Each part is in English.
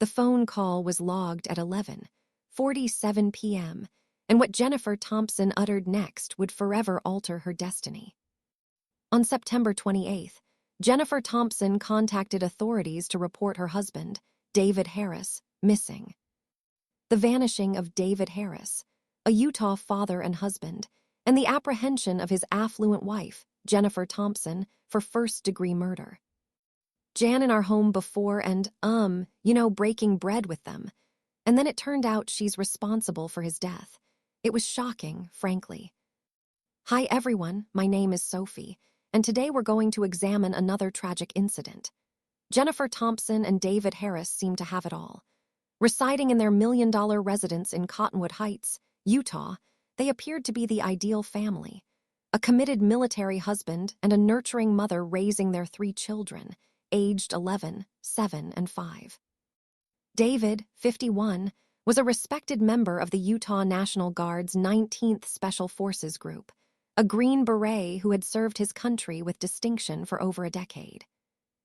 The phone call was logged at 11:47 p.m., and what Jennifer Thompson uttered next would forever alter her destiny. On September 28th, Jennifer Thompson contacted authorities to report her husband, David Harris, missing. The vanishing of David Harris, a Utah father and husband, and the apprehension of his affluent wife, Jennifer Thompson, for first-degree murder. Jan in our home before and, breaking bread with them. And then it turned out she's responsible for his death. It was shocking, frankly. Hi everyone, my name is Sophie, and today we're going to examine another tragic incident. Jennifer Thompson and David Harris seem to have it all. Residing in their million-dollar residence in Cottonwood Heights, Utah, they appeared to be the ideal family. A committed military husband and a nurturing mother raising their 3 children, aged 11, 7, and 5. David, 51, was a respected member of the Utah National Guard's 19th Special Forces Group, a Green Beret who had served his country with distinction for over a decade.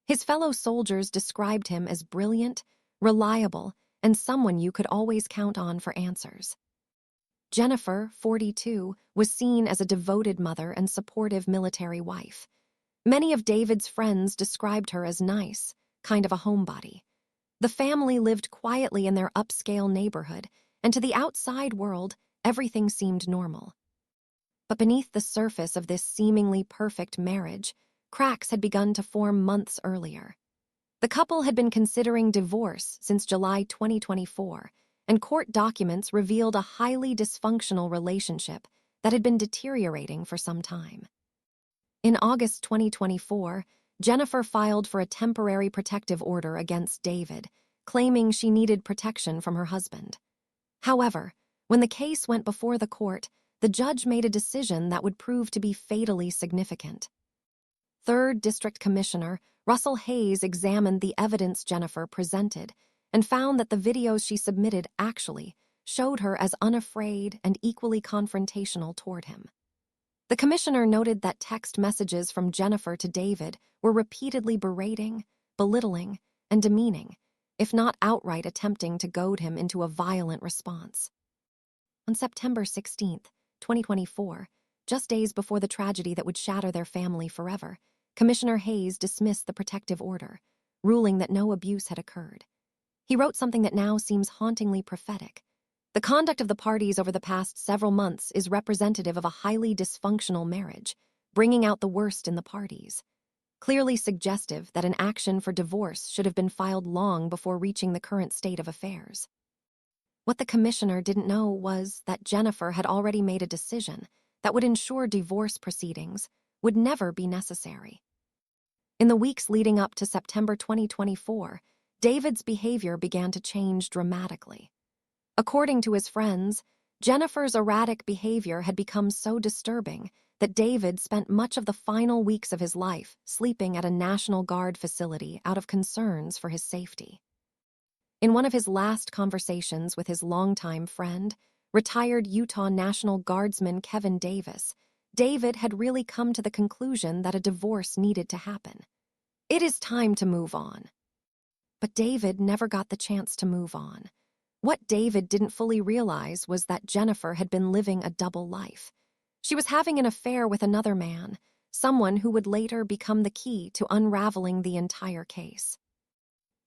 His fellow soldiers described him as brilliant, reliable, and someone you could always count on for answers. Jennifer, 42, was seen as a devoted mother and supportive military wife. Many of David's friends described her as nice, kind of a homebody. The family lived quietly in their upscale neighborhood, and to the outside world, everything seemed normal. But beneath the surface of this seemingly perfect marriage, cracks had begun to form months earlier. The couple had been considering divorce since July 2024, and court documents revealed a highly dysfunctional relationship that had been deteriorating for some time. In August 2024, Jennifer filed for a temporary protective order against David, claiming she needed protection from her husband. However, when the case went before the court, the judge made a decision that would prove to be fatally significant. 3rd District Commissioner Russell Hayes examined the evidence Jennifer presented and found that the videos she submitted actually showed her as unafraid and equally confrontational toward him. The commissioner noted that text messages from Jennifer to David were repeatedly berating, belittling, and demeaning, if not outright attempting to goad him into a violent response. On September 16, 2024, just days before the tragedy that would shatter their family forever, Commissioner Hayes dismissed the protective order, ruling that no abuse had occurred. He wrote something that now seems hauntingly prophetic. The conduct of the parties over the past several months is representative of a highly dysfunctional marriage, bringing out the worst in the parties. Clearly suggestive that an action for divorce should have been filed long before reaching the current state of affairs. What the commissioner didn't know was that Jennifer had already made a decision that would ensure divorce proceedings would never be necessary. In the weeks leading up to September 2024, David's behavior began to change dramatically. According to his friends, Jennifer's erratic behavior had become so disturbing that David spent much of the final weeks of his life sleeping at a National Guard facility out of concerns for his safety. In one of his last conversations with his longtime friend, retired Utah National Guardsman Kevin Davis, David had really come to the conclusion that a divorce needed to happen. It is time to move on. But David never got the chance to move on. What David didn't fully realize was that Jennifer had been living a double life. She was having an affair with another man, someone who would later become the key to unraveling the entire case.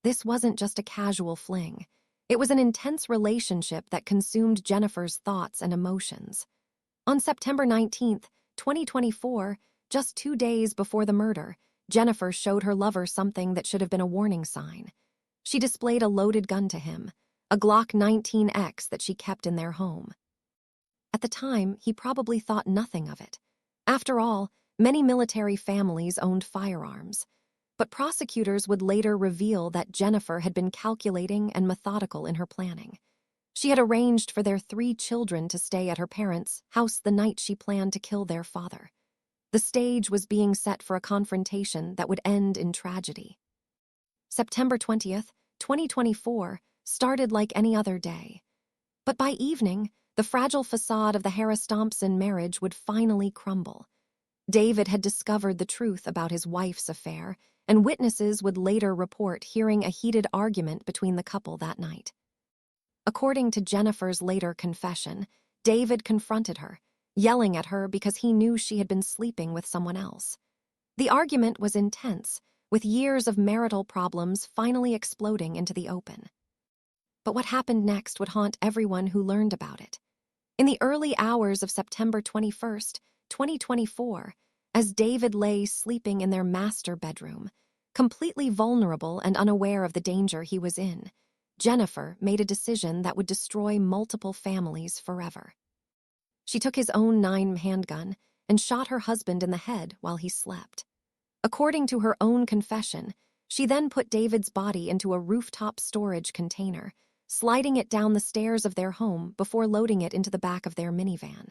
This wasn't just a casual fling. It was an intense relationship that consumed Jennifer's thoughts and emotions. On September 19, 2024, just 2 days before the murder, Jennifer showed her lover something that should have been a warning sign. She displayed a loaded gun to him, a Glock 19X that she kept in their home. At the time, he probably thought nothing of it. After all, many military families owned firearms. But prosecutors would later reveal that Jennifer had been calculating and methodical in her planning. She had arranged for their 3 children to stay at her parents' house the night she planned to kill their father. The stage was being set for a confrontation that would end in tragedy. September 20th, 2024, started like any other day. But by evening, the fragile facade of the Harris-Thompson marriage would finally crumble. David had discovered the truth about his wife's affair, and witnesses would later report hearing a heated argument between the couple that night. According to Jennifer's later confession, David confronted her, yelling at her because he knew she had been sleeping with someone else. The argument was intense, with years of marital problems finally exploding into the open. But what happened next would haunt everyone who learned about it. In the early hours of September 21st, 2024, as David lay sleeping in their master bedroom, completely vulnerable and unaware of the danger he was in, Jennifer made a decision that would destroy multiple families forever. She took his own 9mm handgun and shot her husband in the head while he slept. According to her own confession, she then put David's body into a rooftop storage container, sliding it down the stairs of their home before loading it into the back of their minivan.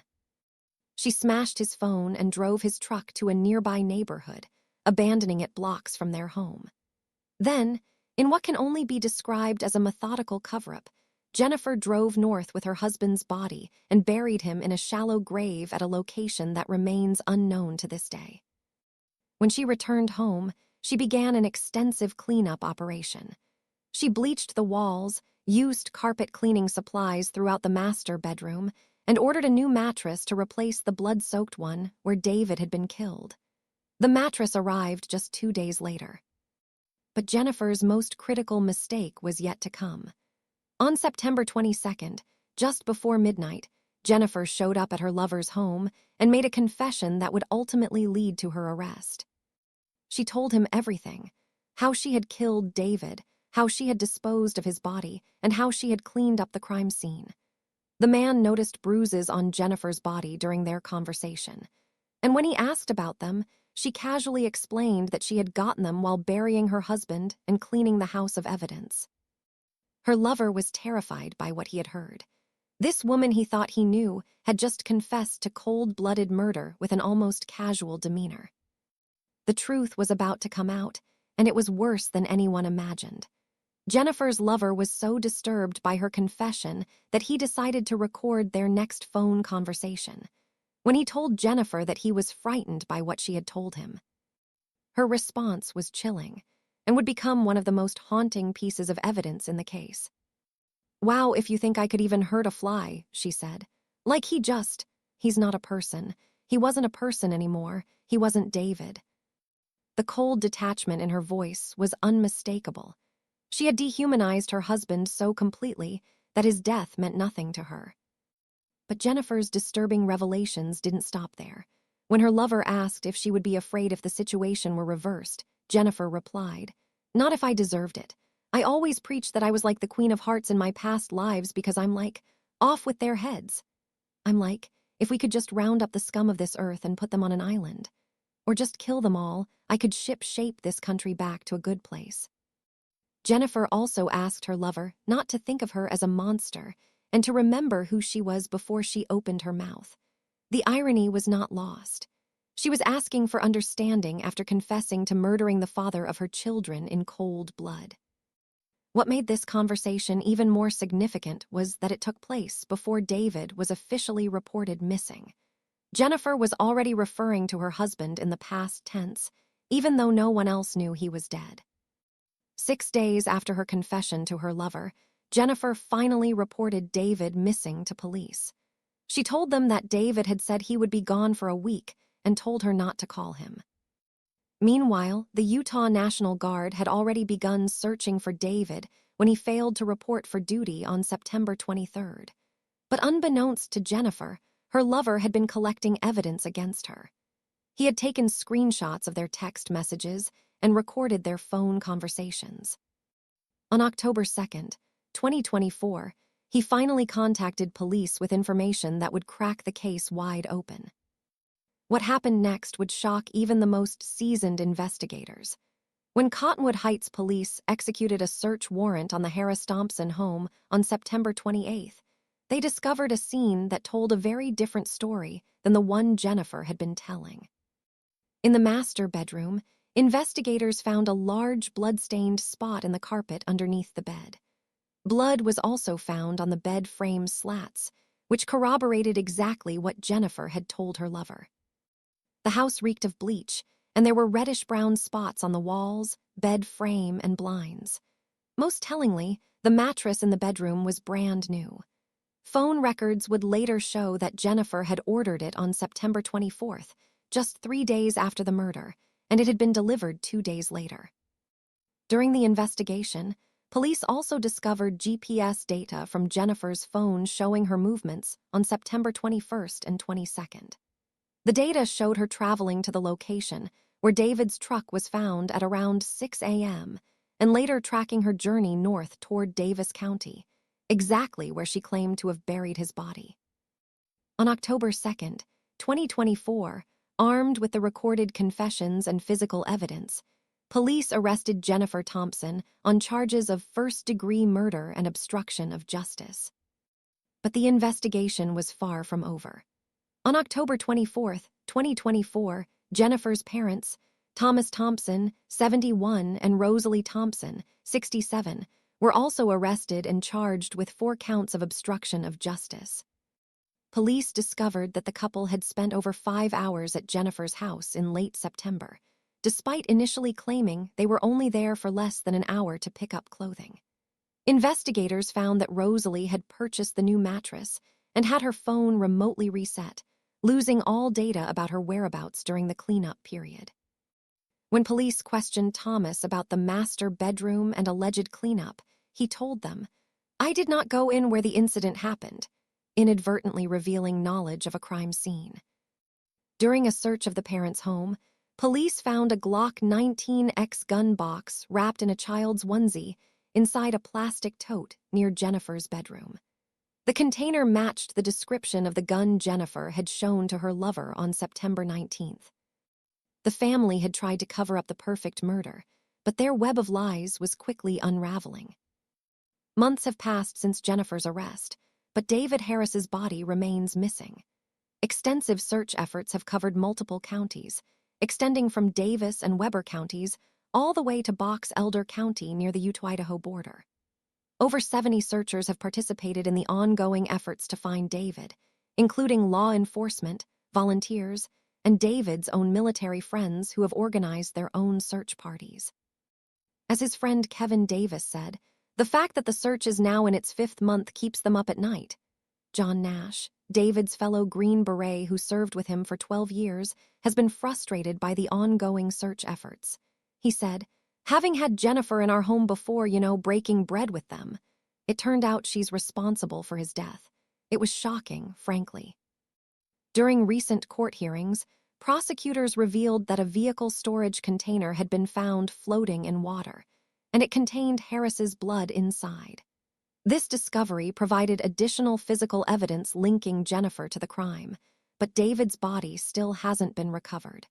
She smashed his phone and drove his truck to a nearby neighborhood, abandoning it blocks from their home. Then, in what can only be described as a methodical cover-up, Jennifer drove north with her husband's body and buried him in a shallow grave at a location that remains unknown to this day. When she returned home, she began an extensive cleanup operation. She bleached the walls, used carpet cleaning supplies throughout the master bedroom, and ordered a new mattress to replace the blood-soaked one where David had been killed. The mattress arrived just 2 days later. But Jennifer's most critical mistake was yet to come. On September 22nd, just before midnight, Jennifer showed up at her lover's home and made a confession that would ultimately lead to her arrest. She told him everything: how she had killed David, how she had disposed of his body, and how she had cleaned up the crime scene. The man noticed bruises on Jennifer's body during their conversation, and when he asked about them, she casually explained that she had gotten them while burying her husband and cleaning the house of evidence. Her lover was terrified by what he had heard. This woman he thought he knew had just confessed to cold-blooded murder with an almost casual demeanor. The truth was about to come out, and it was worse than anyone imagined. Jennifer's lover was so disturbed by her confession that he decided to record their next phone conversation. When he told Jennifer that he was frightened by what she had told him, her response was chilling and would become one of the most haunting pieces of evidence in the case. "Wow, if you think I could even hurt a fly," she said. "Like he's not a person. He wasn't a person anymore. He wasn't David." The cold detachment in her voice was unmistakable. She had dehumanized her husband so completely that his death meant nothing to her. But Jennifer's disturbing revelations didn't stop there. When her lover asked if she would be afraid if the situation were reversed, Jennifer replied, "Not if I deserved it. I always preached that I was like the Queen of Hearts in my past lives because I'm like, off with their heads. I'm like, if we could just round up the scum of this earth and put them on an island, or just kill them all, I could ship-shape this country back to a good place." Jennifer also asked her lover not to think of her as a monster and to remember who she was before she opened her mouth. The irony was not lost. She was asking for understanding after confessing to murdering the father of her children in cold blood. What made this conversation even more significant was that it took place before David was officially reported missing. Jennifer was already referring to her husband in the past tense, even though no one else knew he was dead. 6 days after her confession to her lover, Jennifer finally reported David missing to police. She told them that David had said he would be gone for a week and told her not to call him. Meanwhile, the Utah National Guard had already begun searching for David when he failed to report for duty on September 23rd. But unbeknownst to Jennifer, her lover had been collecting evidence against her. He had taken screenshots of their text messages and recorded their phone conversations. On October 2nd, 2024, he finally contacted police with information that would crack the case wide open. What happened next would shock even the most seasoned investigators. When Cottonwood Heights police executed a search warrant on the Harris Thompson home on September 28th, they discovered a scene that told a very different story than the one Jennifer had been telling. In the master bedroom, investigators found a large blood-stained spot in the carpet underneath the bed. Blood was also found on the bed frame slats, which corroborated exactly what Jennifer had told her lover. The house reeked of bleach, and there were reddish-brown spots on the walls, bed frame, and blinds. Most tellingly, the mattress in the bedroom was brand new. Phone records would later show that Jennifer had ordered it on September 24th, just 3 days after the murder, and it had been delivered 2 days later. During the investigation, police also discovered GPS data from Jennifer's phone showing her movements on September 21st and 22nd. The data showed her traveling to the location where David's truck was found at around 6 a.m., and later tracking her journey north toward Davis County, exactly where she claimed to have buried his body. On October 2nd, 2024, armed with the recorded confessions and physical evidence, police arrested Jennifer Thompson on charges of first-degree murder and obstruction of justice. But the investigation was far from over. On October 24th, 2024, Jennifer's parents, Thomas Thompson, 71, and Rosalie Thompson, 67, were also arrested and charged with 4 counts of obstruction of justice. Police discovered that the couple had spent over 5 hours at Jennifer's house in late September, despite initially claiming they were only there for less than an hour to pick up clothing. Investigators found that Rosalie had purchased the new mattress and had her phone remotely reset, losing all data about her whereabouts during the cleanup period. When police questioned Thomas about the master bedroom and alleged cleanup, he told them, "I did not go in where the incident happened," inadvertently revealing knowledge of a crime scene. During a search of the parents' home, police found a Glock 19X gun box wrapped in a child's onesie inside a plastic tote near Jennifer's bedroom. The container matched the description of the gun Jennifer had shown to her lover on September 19th. The family had tried to cover up the perfect murder, but their web of lies was quickly unraveling. Months have passed since Jennifer's arrest, but David Harris's body remains missing. Extensive search efforts have covered multiple counties, extending from Davis and Weber counties all the way to Box Elder County near the Utah-Idaho border. Over 70 searchers have participated in the ongoing efforts to find David, including law enforcement, volunteers, and David's own military friends who have organized their own search parties. As his friend Kevin Davis said, "The fact that the search is now in its 5th month keeps them up at night." John Nash, David's fellow Green Beret who served with him for 12 years, has been frustrated by the ongoing search efforts. He said, "Having had Jennifer in our home before, breaking bread with them, it turned out she's responsible for his death. It was shocking, frankly." During recent court hearings, prosecutors revealed that a vehicle storage container had been found floating in water, and it contained Harris's blood inside. This discovery provided additional physical evidence linking Jennifer to the crime, but David's body still hasn't been recovered.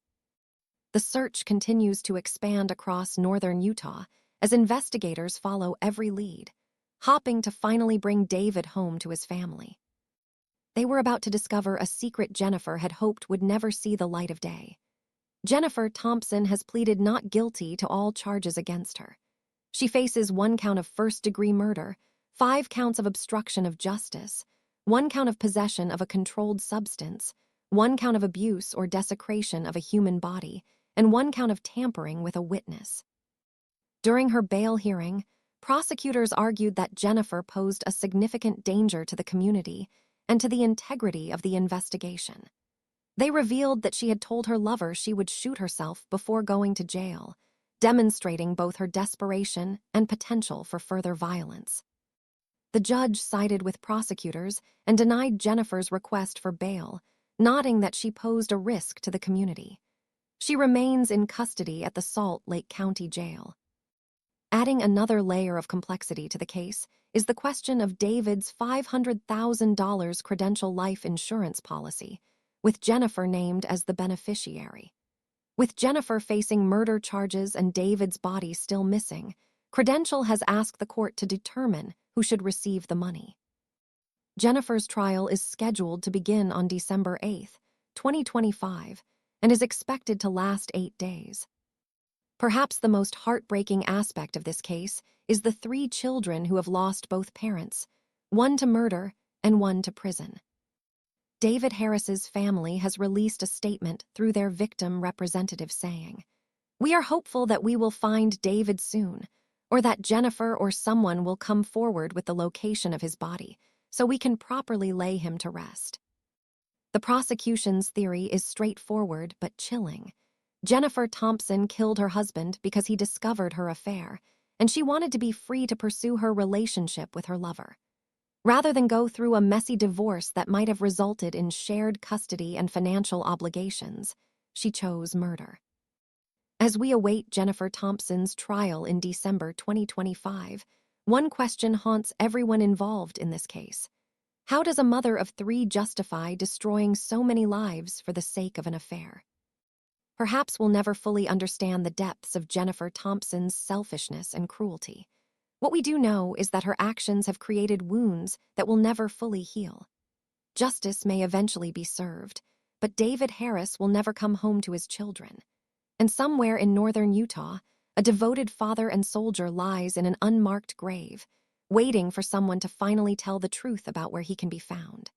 The search continues to expand across northern Utah as investigators follow every lead, hoping to finally bring David home to his family. They were about to discover a secret Jennifer had hoped would never see the light of day. Jennifer Thompson has pleaded not guilty to all charges against her. She faces 1 count of first-degree murder, 5 counts of obstruction of justice, 1 count of possession of a controlled substance, 1 count of abuse or desecration of a human body, and 1 count of tampering with a witness. During her bail hearing, prosecutors argued that Jennifer posed a significant danger to the community and to the integrity of the investigation. They revealed that she had told her lover she would shoot herself before going to jail, demonstrating both her desperation and potential for further violence. The judge sided with prosecutors and denied Jennifer's request for bail, noting that she posed a risk to the community. She remains in custody at the Salt Lake County Jail. Adding another layer of complexity to the case is the question of David's $500,000 Credential life insurance policy, with Jennifer named as the beneficiary. With Jennifer facing murder charges and David's body still missing, Credential has asked the court to determine who should receive the money. Jennifer's trial is scheduled to begin on December 8, 2025, and is expected to last 8 days. Perhaps the most heartbreaking aspect of this case is the 3 children who have lost both parents, 1 to murder and 1 to prison. David Harris's family has released a statement through their victim representative saying, "We are hopeful that we will find David soon, or that Jennifer or someone will come forward with the location of his body, so we can properly lay him to rest." The prosecution's theory is straightforward but chilling. Jennifer Thompson killed her husband because he discovered her affair, and she wanted to be free to pursue her relationship with her lover. Rather than go through a messy divorce that might have resulted in shared custody and financial obligations, she chose murder. As we await Jennifer Thompson's trial in December 2025, one question haunts everyone involved in this case. How does a mother of 3 justify destroying so many lives for the sake of an affair? Perhaps we'll never fully understand the depths of Jennifer Thompson's selfishness and cruelty. What we do know is that her actions have created wounds that will never fully heal. Justice may eventually be served, but David Harris will never come home to his children. And somewhere in northern Utah, a devoted father and soldier lies in an unmarked grave, waiting for someone to finally tell the truth about where he can be found.